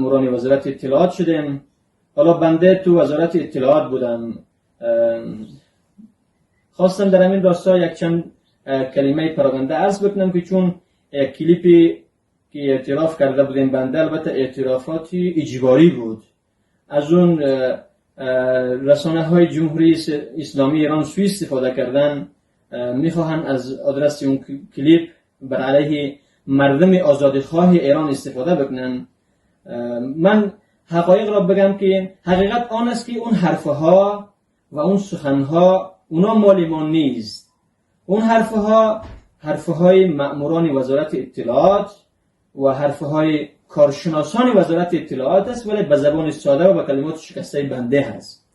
ماموران وزارت اطلاعات شدیم. حالا بنده تو وزارت اطلاعات بودم. خواستم در همین راستا یک چند کلمه پراکنده عرض بکنم که چون کلیپی که اعتراف کرده بودیم بنده البته اعترافاتی اجباری بود، از اون رسانه های جمهوری اسلامی ایران سوء استفاده کردن، میخواهند از آدرس اون کلیپ بر علیه مردم آزادخواه ایران استفاده بکنن. من حقایق را بگم که حقیقت آن است که اون حرفها و اون سخنها اونا مال ما نیست. اون حرفهای مأموران وزارت اطلاعات و حرفهای کارشناسان وزارت اطلاعات است، ولی به زبان ساده و با کلمات شکسته بنده هست.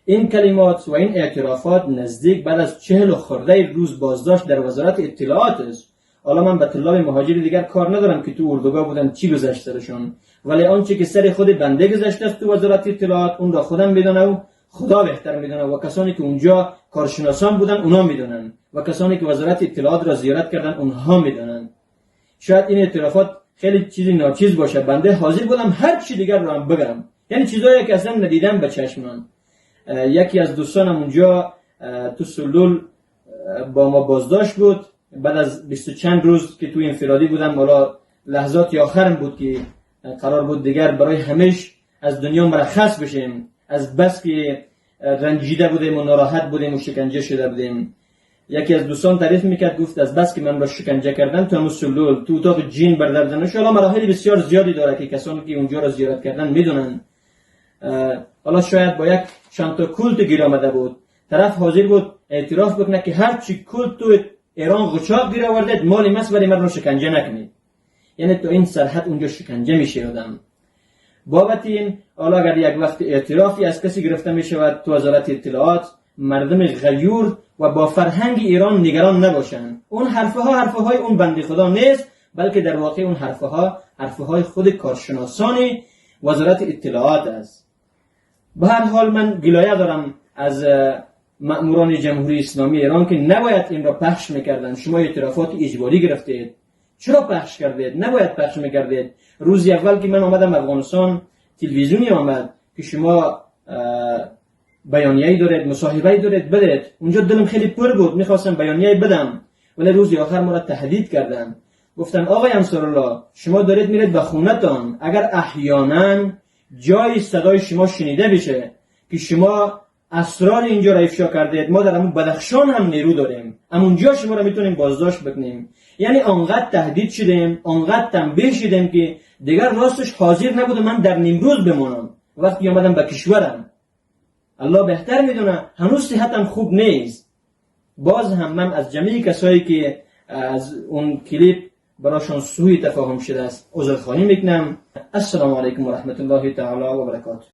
این کلمات و این اعترافات نزدیک بعد از 40 خورده روز بازداشت در وزارت اطلاعات است. حالا من به طلاب مهاجر دیگر کار ندارم که تو اردوگاه بودن چی گذشته درشون، ولی آنچه که سر خود بنده گذشته است تو وزارت اطلاعات اون را خودم میدونه و خدا بهتر میدونه و کسانی که اونجا کارشناسان بودن اونا میدونن و کسانی که وزارت اطلاعات را زیارت کردن اونها میدونن. شاید این اعترافات خیلی چیزی ناچیز باشه، بنده حاضر بودم هر چی دیگر رو هم بگم، یعنی چیزایی که اصلا ندیدم به چشمم. یکی از دوستانم اونجا تو سلول با ما بازداشت بود بعد از 20 چند روز که تو انفرادی بودم. حالا لحظات آخرم بود که قرار بود دیگر برای همیشه از دنیا مرخص بشیم، از بس که رنجیده بودیم و ناراحت بودیم و شکنجه شده بودیم. یکی از دوستان تعریف میکرد، گفت از بس که من را شکنجه کردن تو همون سلول تو اتاق جین بردردنش. حالا مراحل بسیار زیادی داره که کسانی که اونجا را زیارت کردن میدونن. حالا شاید با یک چند تا کلت گیر آمده بود، طرف حاضر بود اعتراف بکنه که هر چی کلت تو ایران غچاق گیر آوردید مال ماست ولی من رو شکنجه نکنید. یعنی تو این سرحد اونجا شکنجه میشه آدم. بابت این حالا اگر یک وقت اعترافی از کسی گرفته میشود تو وزارت اطلاعات، مردم غیور و با فرهنگ ایران نگران نباشند. اون حرفهای اون بنده خدا نیست، بلکه در واقع اون حرفهای خود کارشناسان وزارت اطلاعات است. به هر حال من گلایه دارم از مأموران جمهوری اسلامی ایران که نباید این را پخش میکردن. شما اعترافات اجباری گرفتید، چرا پخش کردید؟ نباید پخش میکردید. روزی اول که من آمدم افغانستان تلویزیونی آمد که شما بیانیه‌ای دارید، مصاحبه‌ای دارید بدید. اونجا دلم خیلی پر بود، میخواستم بیانیه بدم، ولی روزی آخر ما را تهدید کردن. گفتن آقای انصارالله شما دارید میرید به خونتان، اگر احیانا جای صدای شما شنیده بشه که شما اسرار اینجا را افشا کردید، ما در همون بدخشان هم نیرو داریم، همونجا شما را میتونیم بازداشت بکنیم. یعنی آنقدر تهدید شدیم، آنقدر تنبیه شدیم که دیگر راستش حاضر نبودم من در نیمروز بمانم. وقتی آمدم به کشورم، الله بهتر میدونه هنوز صحتم خوب نیست. باز هم من از جمعی کسایی که از اون کلیپ براشون سوء تفاهم شده است عذرخواهی میکنم. السلام علیکم و رحمت الله تعالی و برکاته.